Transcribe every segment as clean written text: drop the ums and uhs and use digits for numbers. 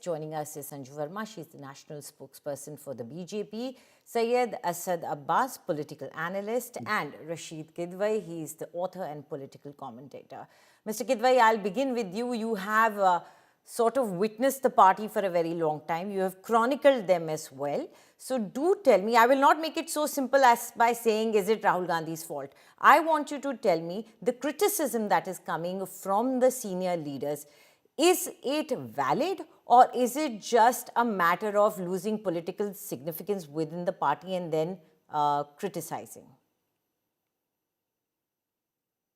guest joining us is Sanju Verma. She's the national spokesperson for the BJP. Syed Asad Abbas, political analyst, and Rashid Kidwai. He is the author and political commentator. Mr. Kidwai, I'll begin with you. You have sort of witnessed the party for a very long time. You have chronicled them as well. So do tell me, I will not make it so simple as by saying, is it Rahul Gandhi's fault? I want you to tell me the criticism that is coming from the senior leaders. Is it valid, or is it just a matter of losing political significance within the party and then criticizing?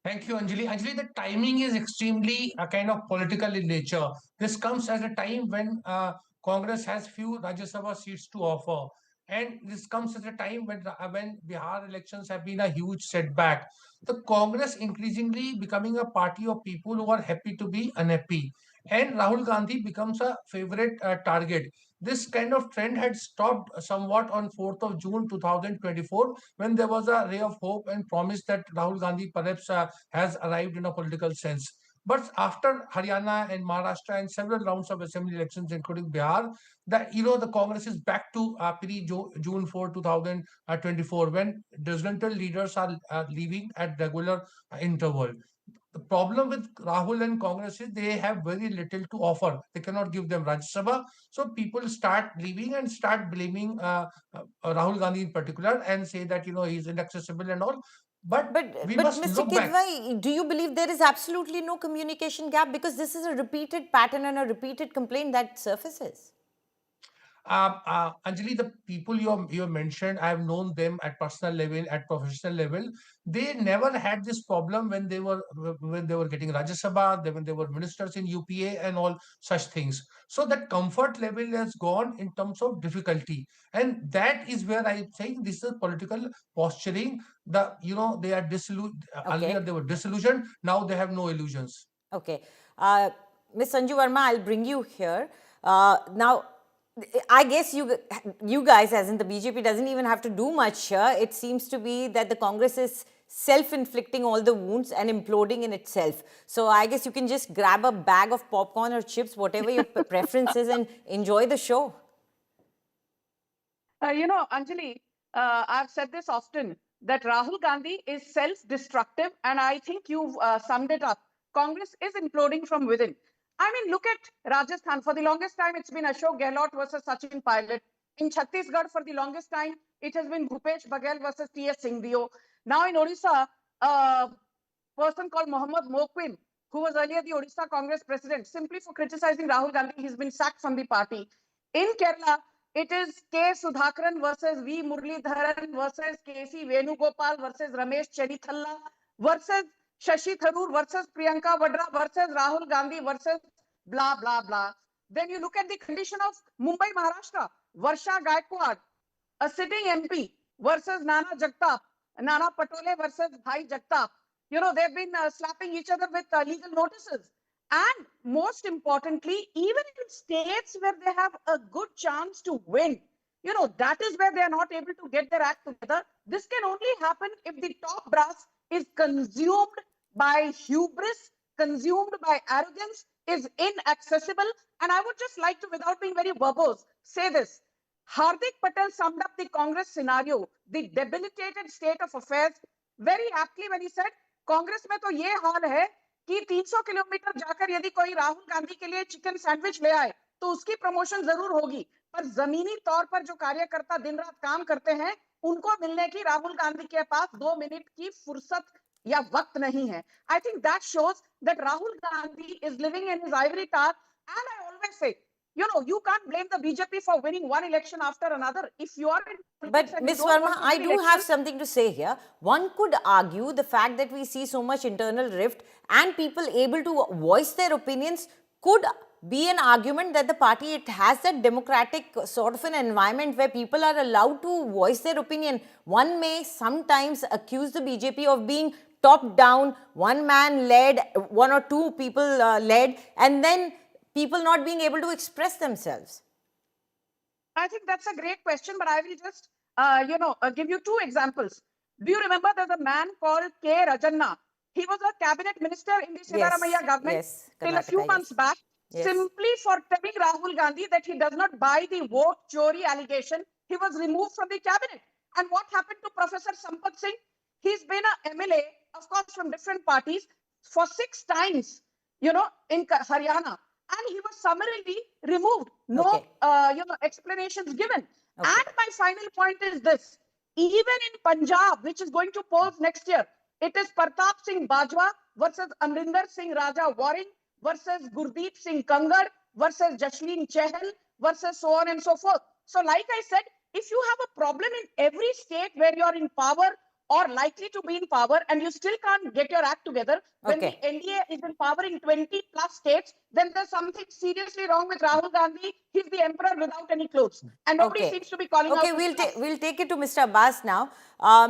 Thank you, Anjali. Anjali, the timing is extremely kind of political in nature. This comes at a time when Congress has few Rajya Sabha seats to offer. And this comes at a time when Bihar elections have been a huge setback. The Congress increasingly becoming a party of people who are happy to be unhappy. And Rahul Gandhi becomes a favorite target. This kind of trend had stopped somewhat on 4th of June 2024 when there was a ray of hope and promise that Rahul Gandhi perhaps has arrived in a political sense. But after Haryana and Maharashtra and several rounds of assembly elections, including Bihar, the Congress is back to pre-June 4, 2024, when disgruntled leaders are leaving at regular interval. The problem with Rahul and Congress is they have very little to offer. They cannot give them Rajya Sabha. So people start leaving and start blaming Rahul Gandhi in particular and say that, he's inaccessible and all. But we But must Mr. look back. Kidwai, do you believe there is absolutely no communication gap? Because this is a repeated pattern and a repeated complaint that surfaces. Anjali, the people you mentioned, I have known them at personal level, at professional level. They never had this problem when they were getting Rajya Sabha, when they were ministers in UPA and all such things. So that comfort level has gone in terms of difficulty, and that is where I think this is political posturing. They are disillusioned. Earlier Okay. they were disillusioned. Now they have no illusions. Okay. Ms. Sanju Verma, I'll bring you here. Now, I guess you guys, as in the BJP, doesn't even have to do much here. It seems to be that the Congress is self-inflicting all the wounds and imploding in itself. So I guess you can just grab a bag of popcorn or chips, whatever your preference is, and enjoy the show. Anjali, I've said this often, that Rahul Gandhi is self-destructive, and I think you've summed it up. Congress is imploding from within. I mean, look at Rajasthan. For the longest time, it's been Ashok Gehlot versus Sachin Pilot. In Chhattisgarh, for the longest time, it has been Bhupesh Baghel versus T.S. Singhdio. Now in Odisha, a person called Mohammad Moquim, who was earlier the Odisha Congress president, simply for criticizing Rahul Gandhi, he's been sacked from the party. In Kerala, it is K. Sudhakaran versus V. Muralidharan versus K.C. Venugopal versus Ramesh Chennithalla versus Shashi Tharoor versus Priyanka Vadra versus Rahul Gandhi versus blah, blah, blah. Then you look at the condition of Mumbai, Maharashtra. Varsha Gaikwad, a sitting MP versus Nana Jagtap. Nana Patole versus Bhai Jagtap. They've been slapping each other with legal notices. And most importantly, even in states where they have a good chance to win, that is where they are not able to get their act together. This can only happen if the top brass is consumed by hubris, consumed by arrogance, is inaccessible. And I would just like to, without being very verbose, say this. Hardik Patel summed up the Congress scenario, the debilitated state of affairs, very aptly when he said, Congress में तो ये हाल है कि 300 kilometre जाकर यदि कोई राहुल गांधी के लिए चिकन सैंडविच ले आए तो उसकी प्रमोशन जरूर होगी, पर जमीनी तौर पर जो कार्यकर्ता दिन रात काम करते हैं उनको मिलने की राहुल गांधी के पास 2 मिनट की फुर्सत या वक्त नहीं है. I think that shows that Rahul Gandhi is living in his ivory tower. And I always say, you can't blame the BJP for winning one election after another. If you are in But Ms. Verma, I do have something to say here. One could argue the fact that we see so much internal rift and people able to voice their opinions could be an argument that the party, it has that democratic sort of an environment where people are allowed to voice their opinion. One may sometimes accuse the BJP of being top down, one man led, one or two people led, and then people not being able to express themselves. I think that's a great question, but I will just, give you two examples. Do you remember there's a man called K. Rajanna? He was a cabinet minister in the Siddharamaiah government till a few months back. Yes. simply for telling Rahul Gandhi that he does not buy the vote chori allegation. He was removed from the cabinet. And what happened to Professor Sampath Singh? He's been a MLA, of course, from different parties for 6 times, in Haryana. And he was summarily removed. No, Okay. explanations given. Okay. And my final point is this. Even in Punjab, which is going to polls next year, it is Pratap Singh Bajwa versus Amrinder Singh Raja Waring versus Gurdeep Singh Kangar versus Jashleen Chahal versus so on and so forth. So like I said, if you have a problem in every state where you're in power or likely to be in power and you still can't get your act together, when Okay. the NDA is in power in 20 plus states, then there's something seriously wrong with Rahul Gandhi. He's the emperor without any clothes. And nobody Okay. seems to be calling Okay, out his bluff. we'll take it to Mr. Abbas now.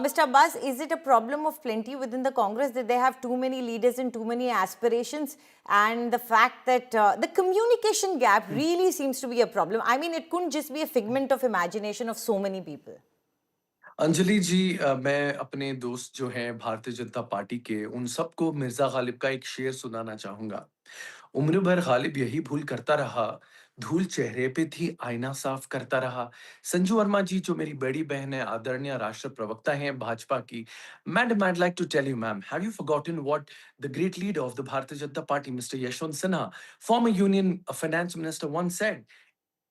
Mr. Abbas, is it a problem of plenty within the Congress that they have too many leaders and too many aspirations, and the fact that the communication gap really seems to be a problem? I mean, it couldn't just be a figment of imagination of so many people. Anjali जी, मैं अपने दोस्त जो हैं Bharatiya Janata party के, उन सबको मिर्जा गालिब का एक शेर सुनाना चाहूंगा। उम्र भर गालिब यही भूल करता रहा, धूल चेहरे पे थी आईना साफ करता रहा। संजू वर्मा जी जो मेरी बड़ी बहन है, आदरणीय राष्ट्र प्रवक्ता हैं भाजपा की, madam, I'd like to tell you, ma'am, have you forgotten what the great leader of the Bharatiya Janata Party, Mr. Yashwant Sinha, former Union Finance Minister, once said?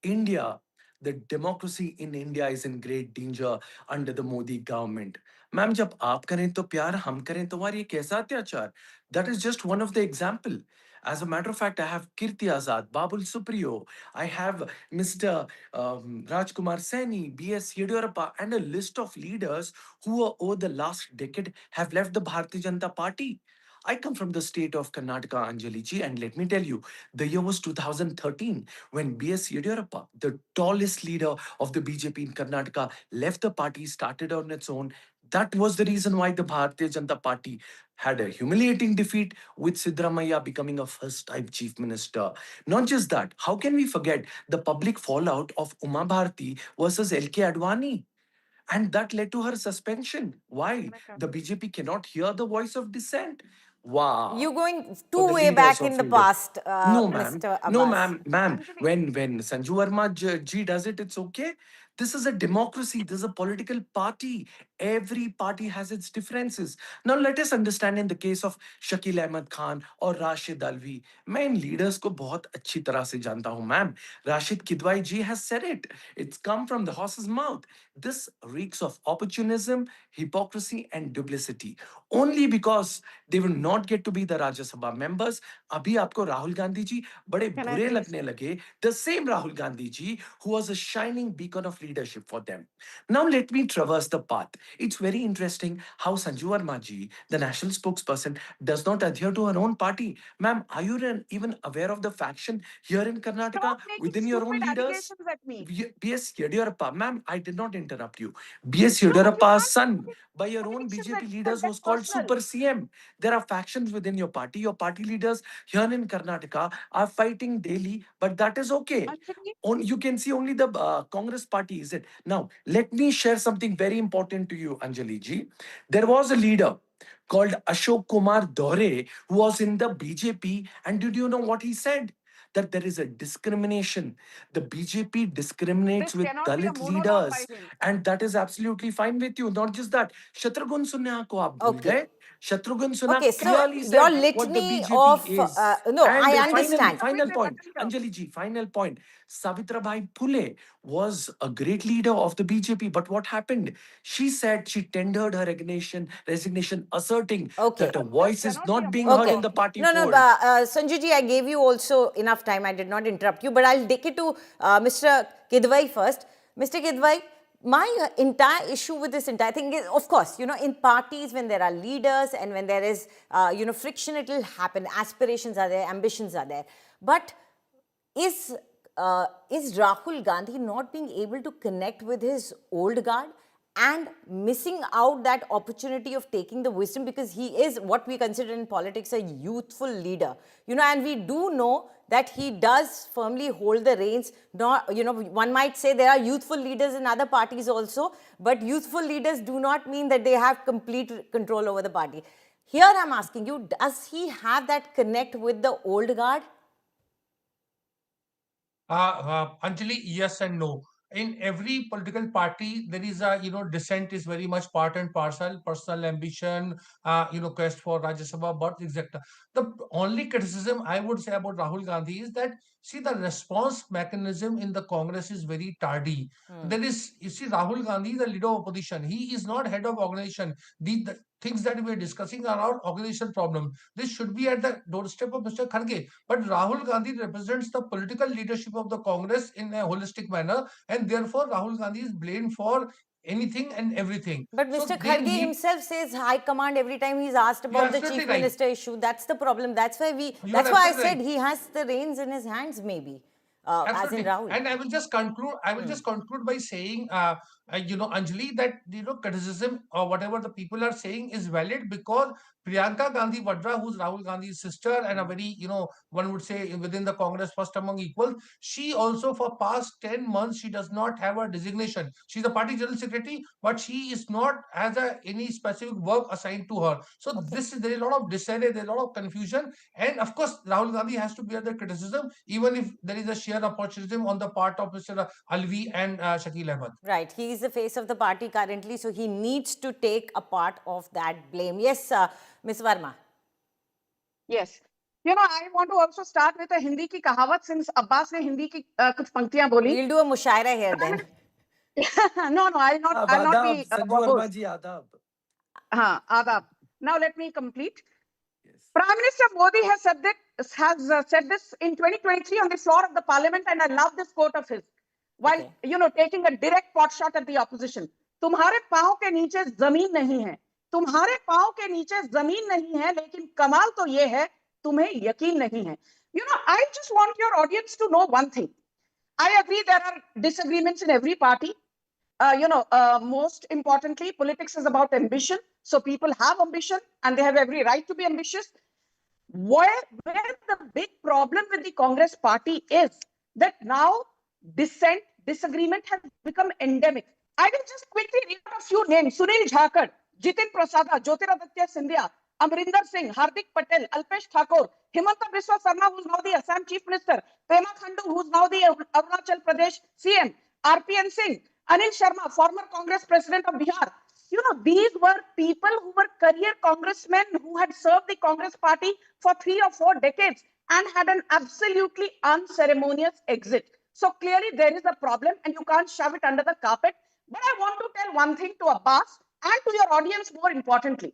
India, the democracy in India is in great danger under the Modi government. Ma'am, जब आप करें तो प्यार, हम करें तो वार, ये कैसा अत्याचार? That is just one of the example. As a matter of fact, I have Kirti Azad, Babul Supriyo, I have Mr. Rajkumar Saini, B.S. Yediyurappa, and a list of leaders who over the last decade have left the Bharatiya Janata Party. I come from the state of Karnataka, Anjali ji, and let me tell you, the year was 2013 when B.S. Yediyurappa, the tallest leader of the BJP in Karnataka, left the party, started on its own. That was the reason why the Bharatiya Janata Party had a humiliating defeat with Siddaramaiah becoming a first-time chief minister. Not just that, how can we forget the public fallout of Uma Bharti versus L.K. Advani? And that led to her suspension. Why? The BJP cannot hear the voice of dissent. Wow. You're going For too the way leaders back of in the freedom. past, No, ma'am. Mr. Abbas. No, ma'am. Anjali. When Sanju Verma ji does it, it's okay. This is a democracy. This is a political party. Every party has its differences. Now let us understand in the case of Shakil Ahmed Khan or Rashid Alvi. मैं इन leaders को बहुत अच्छी तरह से जानता हूँ, ma'am. Rashid Kidwai ji has said it. It's come from the horse's mouth. This reeks of opportunism, hypocrisy, and duplicity. Only because they will not get to be the Rajya Sabha members. अभी आपको राहुल गांधी जी बड़े Can I बुरे please? लगने लगे. The same Rahul Gandhi ji who was a shining beacon of leadership for them. Now let me traverse the path. It's very interesting how Sanju Verma ji, the national spokesperson, does not adhere to her own party. Ma'am, are you even aware of the faction here in Karnataka Stop making within your own stupid leaders? allegations at me. B.S. Yediyurappa, ma'am, I did not interrupt you. B.S. No, you Yediyurappa's can't son, make by your own allegations BJP that leaders, was get called personal. Super CM. There are factions within your party. Your party leaders here in Karnataka are fighting daily, but that is okay. Anjali, You can see only the Congress party, is it? Now, let me share something very important to you, Anjali ji. There was a leader called Ashok Kumar Dore who was in the BJP, and did you know what he said? That there is a discrimination. The BJP discriminates this with cannot be a Dalit monologue by leaders, him. and that is absolutely fine with you. Not just that, Shatrughan Sinha ko aap bhul Okay. gaye. Shatrughan Sinha Okay, so clearly your said what the litany BJP of is. no, And I final understand. point, Anjali ji, final point. Savitrabai Phule was a great leader of the BJP, but what happened? She said she tendered her resignation, asserting Okay. that her voice is Cannot be a not being heard in Okay. the party No, fold. Sanju ji, I gave you also enough time. I did not interrupt you, but I'll take it to Mr. Kidwai first. Mr. Kidwai, my entire issue with this entire thing is, of course, in parties, when there are leaders and when there is, friction, it will happen. Aspirations are there, ambitions are there. But is Rahul Gandhi not being able to connect with his old guard and missing out that opportunity of taking the wisdom, because he is what we consider in politics a youthful leader, and we do know that he does firmly hold the reins. Not, one might say there are youthful leaders in other parties also, but youthful leaders do not mean that they have complete control over the party. Here I'm asking you, does he have that connect with the old guard? Anjali, yes and no. In every political party, there is a, dissent is very much part and parcel, personal ambition, quest for Rajya Sabha, but etc. The only criticism I would say about Rahul Gandhi is that, see, the response mechanism in the Congress is very tardy. There is, you see, Rahul Gandhi, the leader of opposition, he is not head of organization. The things that we are discussing are our organization problem. This should be at the doorstep of Mr. Kharge. But Rahul Gandhi represents the political leadership of the Congress in a holistic manner, and therefore Rahul Gandhi is blamed for anything and everything. But So Mr. they Kharge need. himself says high command every time he's asked You're about the absolutely chief right. minister issue. That's the problem. That's why You are that's why I absolutely said right. he has the reins in his hands, maybe, as in Absolutely. Rahul. And I will just conclude. I will just conclude by saying, Anjali, that criticism or whatever the people are saying is valid because Priyanka Gandhi Vadra, who's Rahul Gandhi's sister and a very, one would say within the Congress first among equals, she also for past 10 months she does not have a designation. She's the party general secretary, but she is not has any specific work assigned to her. So there is a lot of disarray, there is a lot of confusion, and of course, Rahul Gandhi has to bear the criticism, even if there is a sheer opportunism on the part of Mr. Alvi and Shakil Ahmed. Right. He is the face of the party currently, so he needs to take a part of that blame. Yes, Ms. Verma. Yes. I want to also start with a Hindi ki kahawat since Abbas ne Hindi ki kuch panktiyan boli. We'll do a mushaira here then. No, I'll not आदाब be Sanju Verma verbose. जी आदाब. Adab. Now let me complete. Yes. Prime Minister Modi has said this in 2023 on the floor of the parliament, and I love this quote of his. While taking a direct pot shot at the opposition, तुम्हारे पांव के नीचे जमीन नहीं है, तुम्हारे पांव के नीचे जमीन नहीं है, लेकिन कमाल तो ये है तुम्हें यकीन नहीं है. I just want your audience to know one thing. I agree there are disagreements in every party. Most importantly, politics is about ambition. So people have ambition and they have every right to be ambitious. Where the big problem with the Congress party is that now dissent, disagreement has become endemic. I will just quickly read out a few names. Sunil Jhakar, Jitin Prasada, Jyotiraditya Scindia, Amrinder Singh, Hardik Patel, Alpesh Thakur, Himanta Biswa Sarma, who's now the Assam Chief Minister, Pema Khandu, who's now the Arunachal Pradesh CM, RPN Singh, Anil Sharma, former Congress President of Bihar. These were people who were career congressmen who had served the Congress party for 3 or 4 decades and had an absolutely unceremonious exit. So clearly there is a problem and you can't shove it under the carpet. But I want to tell one thing to Abbas and to your audience more importantly.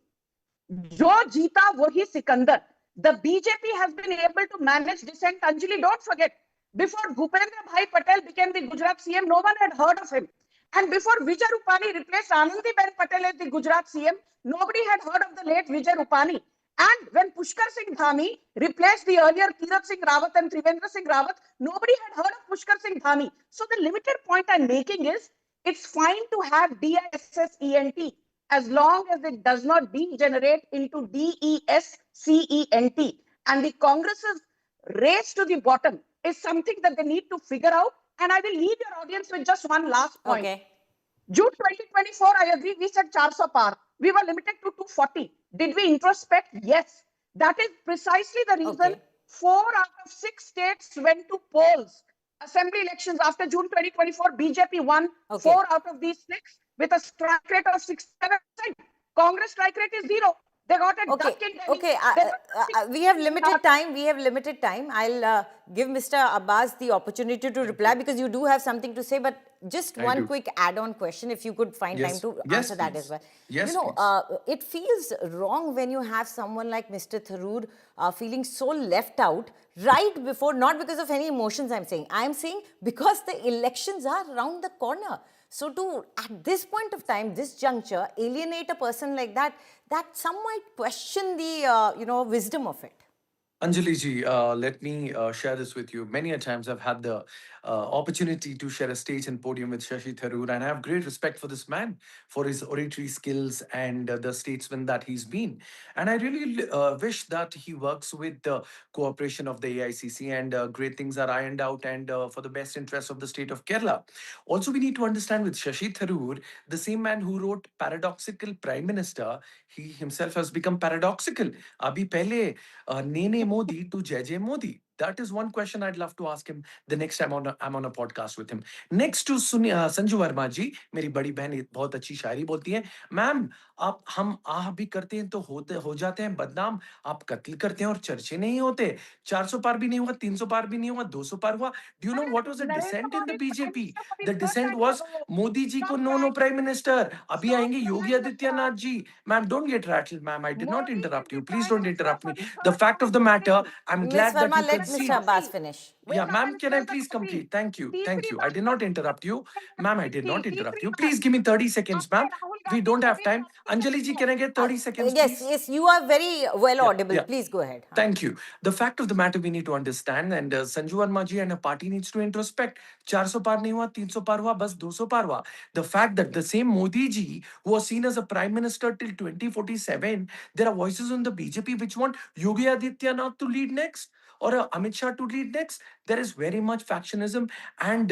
Jo jeeta wahi Sikandar. The BJP has been able to manage dissent. Anjali, don't forget, before Bhupendra Bhai Patel became the Gujarat CM, no one had heard of him. And before Vijay Rupani replaced Anandiben Patel as the Gujarat CM, nobody had heard of the late Vijay Rupani. And when Pushkar Singh Dhami replaced the earlier Kirat Singh Rawat and Trivendra Singh Rawat, nobody had heard of Pushkar Singh Dhami. So the limited point I'm making is, it's fine to have DISSENT as long as it does not degenerate into DESCENT. And the Congress's race to the bottom is something that they need to figure out. And I will leave your audience with just one last point. Okay. June 2024, I agree, we said 400 par. We were limited to 240. Did we introspect? Yes. That is precisely the reason 4 out of 6 states went to polls. Assembly elections after June 2024, BJP won 4 out of these 6 with a strike rate of 67%. Congress strike rate is 0. They got a duck in Delhi. Okay, we have limited time. We have limited time. I'll give Mr. Abbas the opportunity to reply because you do have something to say. But just one quick add-on question, if you could find time to answer that as well. Yes, it feels wrong when you have someone like Mr. Tharoor feeling so left out right before, not because of any emotions I'm saying because the elections are around the corner. So to, at this point of time, this juncture, alienate a person like that, that some might question the, wisdom of it. Anjali ji, let me share this with you. Many a times I've had the opportunity to share a stage and podium with Shashi Tharoor, and I have great respect for this man, for his oratory skills and the statesman that he's been. And I really wish that he works with the cooperation of the AICC and great things are ironed out and for the best interest of the state of Kerala. Also, we need to understand with Shashi Tharoor, the same man who wrote Paradoxical Prime Minister, he himself has become paradoxical. Abhi pehle Nene Modi to Jai Jai Modi. That is one question I'd love to ask him the next time I'm on a podcast with him. Next to Sanju Verma जी, मेरी बड़ी बहन बहुत अच्छी शायरी बोलती है. Ma'am, आप हम आह भी करते हैं तो हो जाते हैं बदनाम. आप कत्ल करते हैं और चर्चे नहीं होते. 400 पार भी नहीं हुआ, 300 पार भी नहीं हुआ, 200 पार हुआ. Do you know what was the Narendra dissent in the Modi prime BJP? Minister for The the first dissent time was ago. Modi ji ko Stop no crying. prime minister. Abhi Stop आएंगे योगी crying, Adityanath Mr. ji. Ma'am, don't get rattled, ma'am. I did not Modi is interrupt the you. Please prime don't minister interrupt for me. the The third fact time of the in matter, history. I'm Ms. glad that Verma, you let Mr. concede. Abbas finish. Yeah, दूसरा ma'am, can I minister please कभी complete? Thank you. Thank तीसरी you. I bar did not interrupt you. Ma'am, I did not interrupt तीसरी you. Bar Please give me 30 seconds, आपने ma'am. Rahul We Gandhi don't को have भी time. प्रॉसिक्यूट Anjali ji, can I get 30 seconds, Yes, please? yes, you are very well Yeah, audible. yeah. Please go ahead. Thank you. The fact of the matter we need to understand, and Sanju Verma ji and a party needs to introspect. 400 par nahi hua, 300 par hua, bas 200 par hua. The fact that the same Modi ji, who was seen as a prime minister till 2047, there are voices on the BJP which want Yogi Adityanath to lead next or Amit Shah to lead next. There is very much factionism and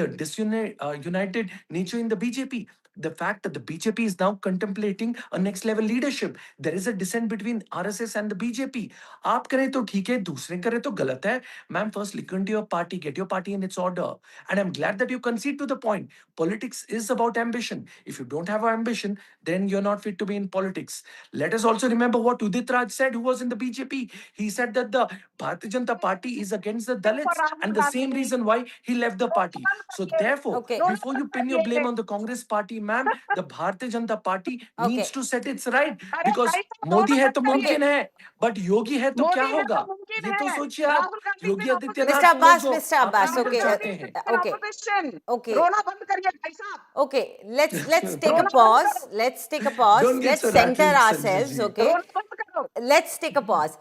united nature in the BJP. The fact that the BJP is now contemplating a next level leadership. There is a dissent between RSS and the BJP. आप करें तो ठीक है, दूसरे करें तो गलत है. Ma'am, first listen to your party, get your party in its order. And I'm glad that you concede to the point. Politics is about ambition. If you don't have ambition, then you're not fit to be in politics. Let us also remember what Udit Raj said, who was in the BJP. He said that the Bharatiya Janata Party is against the for Dalits, Rahul and the same Gandhi reason why he left the रोना party. बंद So करिए therefore, Okay. रोना before you बंद pin your blame करिए on the Congress party, ma'am, the Bharatiya Janata Party needs Okay. to set its right, अरे because भाई साहब मोदी रोना है बंद तो करिए मुमकिन है, बट योगी है तो क्या मोदी है तो होगा? मुमकिन ये तो है सोचिए आप. राहुल गांधी योगी फिर Mr. आदित्यनाथ ऑपोजिशन को Abbas, जो Mr. आप Abbas, लीडर okay, राहुल चाहते गांधी हैं. फिर okay, ऑपोजिशन okay. रोना बंद करिए भाई साहब Okay, let's take a रोना बंद pause. करो Let's take a pause. Don't get Let's so center rattled, Sanjay ourselves. ji. Okay, रोना बंद करो let's take a pause.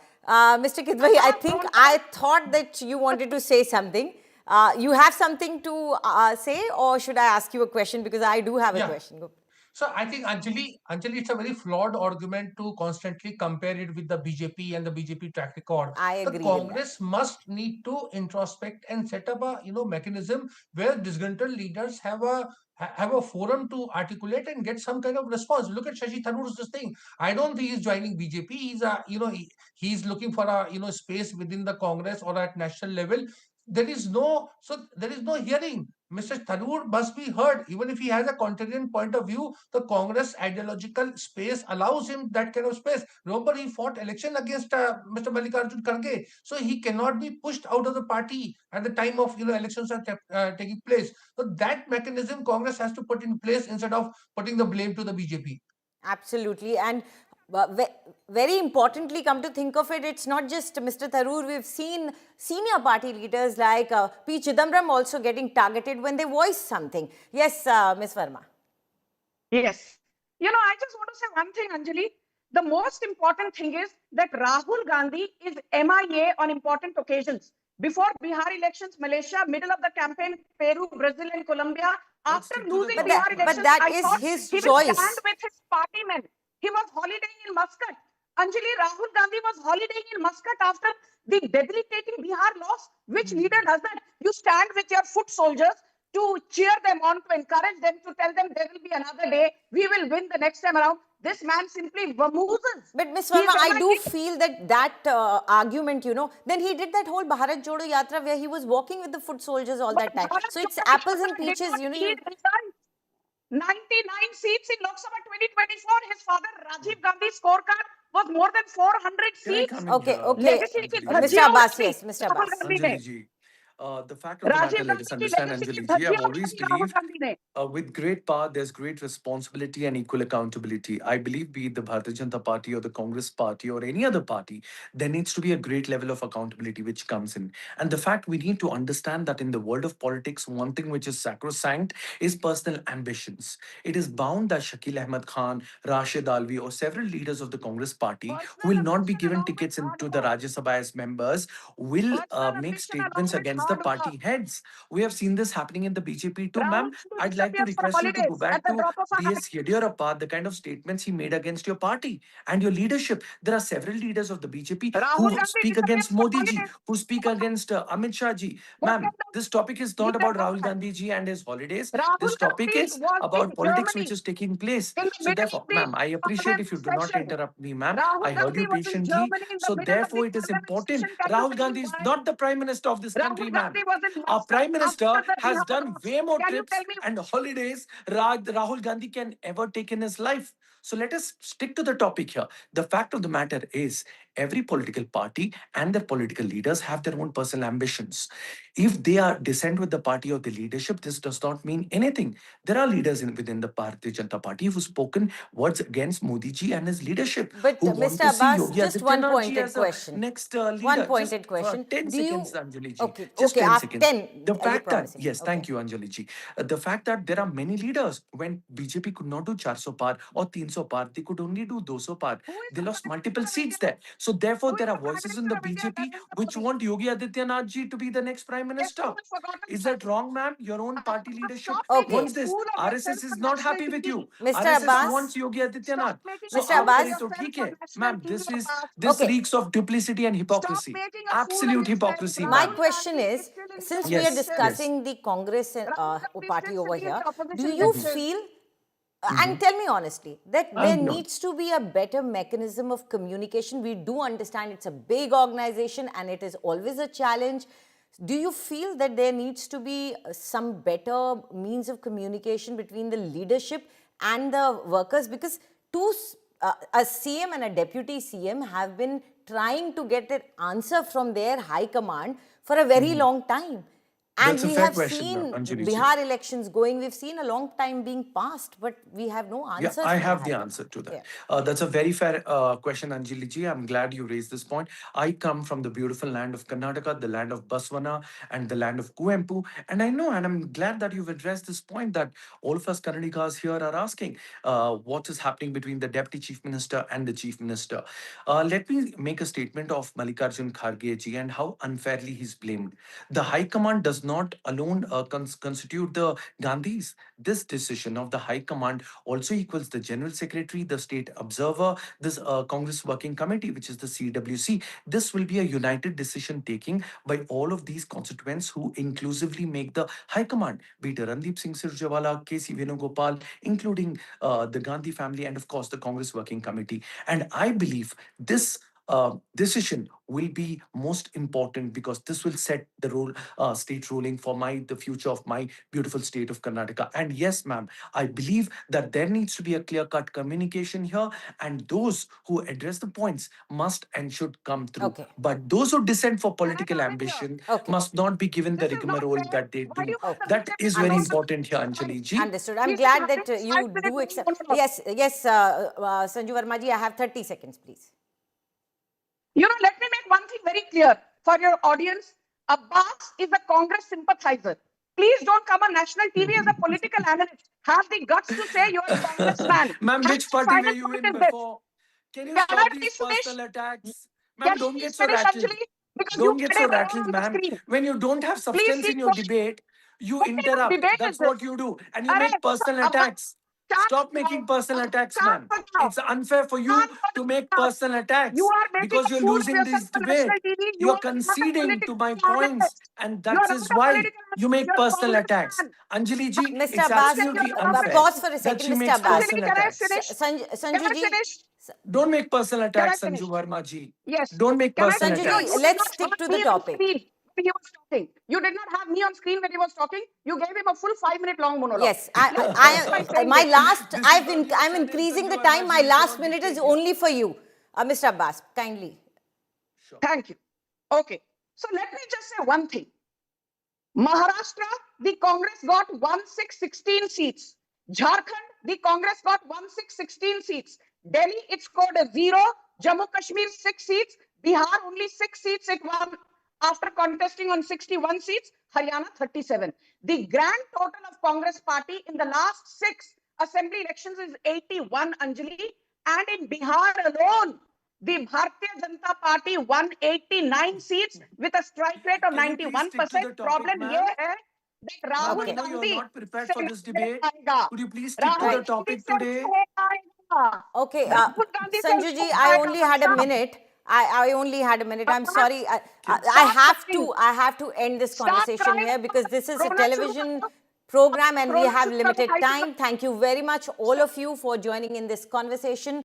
Mr. Kidwai, I आप think रोना I thought that you wanted to say something. You have something to say, or should I ask you a question? Because I do have a Yeah. question. Go. So I think Anjali, it's a very flawed argument to constantly compare it with the BJP and the BJP track record. I The agree with that. Congress must need to introspect and set up a mechanism where disgruntled leaders have a forum to articulate and get some kind of response. Look at Shashi Tharoor's this thing. I don't think he's joining BJP. He's he's looking for a space within the Congress or at national level. There is no hearing. Mr. Tharoor must be heard. Even if he has a contrarian point of view, the Congress ideological space allows him that kind of space. Remember, he fought election against Mr. Mallikarjun Kharge, so he cannot be pushed out of the party at the time of elections are taking place. So that mechanism Congress has to put in place instead of putting the blame to the BJP. Absolutely. And very importantly, come to think of it, it's not just Mr. Tharoor. We've seen senior party leaders like P. Chidambaram also getting targeted when they voice something. Yes, Ms. Verma. Yes. I just want to say one thing, Anjali. The most important thing is that Rahul Gandhi is MIA on important occasions. Before Bihar elections, Malaysia, middle of the campaign, Peru, Brazil, and Colombia. Let's After stick to the losing topic, Bihar ma'am. elections, that I is thought his he will choice. stand with his party men. He was holidaying in Muscat. Anjali, Rahul Gandhi was holidaying in Muscat after the debilitating Bihar loss. Which leader does that? You stand with your foot soldiers to cheer them on, to encourage them, to tell them there will be another day, we will win the next time around. This man simply vamooses. But Ms. He's Verma, I do MIA. feel that argument, then he did that whole Bharat Jodo Yatra where he was walking with the foot soldiers all that time. So it's apples and peaches, Did not yield results. 99 seats in Lok Sabha 2024. His father Rajiv Gandhi's scorecard was more than 400 Can I seats. come in Okay, here, okay. Legacy की Anjali ji? Mr. धज्जियां Abbas, उड़ाई yes, Mr. Rahul Abbas. Gandhi ने Anjali ji, the fact of the matter, Rajiv let us Gandhi की understand, legacy की Anjali ji, धज्जियां I've always उड़ाई Rahul believed Gandhi ने with great power, there's great responsibility and equal accountability. I believe, be it the Bharatiya Janata Party or the Congress Party or any other party, there needs to be a great level of accountability which comes in. And the fact we need to understand that in the world of politics, one thing which is sacrosanct is personal ambitions. It is bound that Shakil Ahmed Khan, Rashid Alvi, or several leaders of the Congress Party who will personal not be ambition given along with tickets hard into the work. Rajya Sabha as members will Personal make ambition along statements with against the hard party work. heads. We have seen this happening in the BJP too, Rahul ma'am. I'd like to disappears for request you to go holidays back at the to drop of a hat. B.S. Yediyurappa, the kind of statements he made against your party and your leadership. There are several leaders of the BJP Rahul who Gandhi speak disappears against for Modi ji, holidays. who speak against Amit Shah ji. What Ma'am, kind of this topic is not leader about was Rahul that? Gandhi ji and his holidays. Rahul This topic Gandhi is was in about politics which Germany is taking place. in the So middle therefore, of the ma'am, I appreciate if you parliament do not session. interrupt me, ma'am. Rahul I heard Gandhi you was in patiently. Germany in the So middle of the therefore, it is parliament important. session. Can you Rahul tell me Gandhi is why? not the Prime Minister of this country, Rahul ma'am. Gandhi was in Our Moscow Prime after Minister the has Bihar done riots. way more Can you trips tell me? and holidays Rahul Gandhi can ever take in his life. So let us stick to the topic here. The fact of the matter is, every political party and their political leaders have their own personal ambitions. If they are dissent with the party or the leadership, this does not mean anything. There are leaders within the Bharatiya Janata Party who've spoken words against Modi ji and his leadership, But who want Mr. to see Abbas, Yogi just one Adityanath ji pointed as a question. next One leader. Just pointed question. 10 Do seconds, you... Anjali ji. Okay, Just okay, 10 after seconds. 10, The you're fact that, promising. yes, Okay. thank you, Anjali ji. The fact that there are many leaders, when BJP could not do 400 par or 300 par, they could only do 200 par. Who is They the lost Prime multiple Minister of seats India? there. So therefore, Who is there are the Prime voices in Minister the of India? BJP Narendra which Modi. want Yogi Adityanath ji to be the next Prime Yes, Minister. you have forgotten Is that. that wrong, ma'am? Your own party leadership Stop making Okay. a wants this. fool of yourself RSS is on not national happy with TV. you. Mr. RSS Abbas, wants Yogi Stop Adityanath. making a So Mr. fool आप of करें Abbas, तो yourself ठीक on है, national ma'am. TV, Abbas. This okay. reeks of duplicity and Stop hypocrisy. making a fool of Absolute yourself. hypocrisy, My Rahul ma'am. question Gandhi is is, still in the since we are Yes, opposition. yes. discussing the Congress Rahul Gandhi party still over sitting in here, the do opposition you benches. feel, and tell me honestly, that there I'm not. needs to be a better mechanism of communication? We do understand it's a big organization and it is always a challenge. Do you feel that there needs to be some better means of communication between the leadership and the workers? Because a CM and a deputy CM have been trying to get an answer from their high command for a very long time. And That's a we fair have question, seen Anjali ji. Bihar elections going, we've seen a long time being passed, but we have no Yeah, answers I from the have high the command. answer to that. Yeah. That's a very fair question, Anjali ji. I'm glad you raised this point. I come from the beautiful land of Karnataka, the land of Basvana, and the land of Kuempu. And I know, and I'm glad that you've addressed this point that all of us Kannadigas here are asking what is happening between the Deputy Chief Minister and the Chief Minister. Let me make a statement of Mallikarjun Kharge ji and how unfairly he's blamed. The High Command does not alone constitute the Gandhis. This decision of the High Command also equals the General Secretary, the State Observer, this Congress Working Committee, which is the CWC. This will be a united decision taking by all of these constituents who inclusively make the High Command, be it Randeep Singh Surjewala, K.C. Venugopal, including the Gandhi family, and of course the Congress Working Committee. And I believe this decision will be most important because this will set the state ruling for the future of my beautiful state of Karnataka. And yes, ma'am, I believe that there needs to be a clear-cut communication here, and those who address the points must and should come through. Okay. But those who dissent for Can I political come in here? ambition Okay. must not be given the This is not rigmarole fair. that they Why do do. you want the That BJP is to very close the important here, fine? Anjali ji. Understood. I'm He's still glad having that his you 5-minute do accept. monologue. Yes, Sanju Verma ji, I have 30 seconds, please. You know, let me make one thing very clear for your audience. Abbas is a Congress sympathizer. Please don't come on national TV as a political analyst. Have the guts to say you're a congressman. Ma'am, And which the party were final you point in is this. before? Can you Can I stop these please finish? personal attacks? Can Ma'am, I don't get please so finish, rattled. Anjali? Because you Don't get had a so Verma rattled, on the ma'am. screen. When you don't have Please substance keep in your quiet. debate, you What kind of interrupt. debate is That's this? what you do. And you Arey, make personal Abbas, attacks. chant Stop bajao. making personal attacks, Chant ma'am. bajao. It's unfair for you Chant to make bajao. personal You attacks are making because a you're fool of losing yourself this on national debate. TV. You You're are not a conceding to political my points, analyst. and You are that not is a why political you analyst. make You're a personal attacks. congressman. Anjali ji, Mr. it's Abbas, You're absolutely a unfair pause prophet. for a that second, she Mr. makes Abbas. Anjali, personal can I attacks. finish? Can Sanju I ji, finish? Don't make personal Can I attacks, Sanju finish? Verma ji. Yes. Don't make Can I personal finish? Sanju You know, ji, you attacks. did let's not stick have to the me on topic. screen when he was talking. You did not have me on screen when he was talking. You gave him a full 5-minute long monologue. Yes, Let me finish by saying my this. last, This is what you I'm said, and increasing the Sanju time. Verma My ji, you last cannot minute is dictate here. only for you. Mr. Abbas, kindly. Sure. Thank you. Okay. So let me just say one thing. Maharashtra, the Congress got 1616 seats. Jharkhand, the Congress got 1616 seats. Delhi, it scored a 0. Jammu Kashmir, 6 seats. Bihar, only 6 seats it won after contesting on 61 seats. Haryana, 37. The grand total of Congress party in the last 6 assembly elections is 81, Anjali. And in Bihar alone, the Bharatiya Janata Party won 89 seats with a strike rate of Can you please stick to 91%. the topic, Problem ye ma'am? hai that Rahul Okay. I know you're Gandhi not prepared se for this lड़के debate. आएगा. Could you please stick to Rahul the Right. Gandhi topic se today? लड़के आएगा. Okay, Rahul Gandhi se Sanju ji, लड़के I आएगा, only भाई had a साहब. minute. I only had a minute. I'm Start- sorry. I start crying. have to end this Start conversation crying. here because this is a रोना शुरू television करो. program and we रोना have शुरू करो, limited भाई साहब. time. Thank you very much, all of you, for joining in this conversation.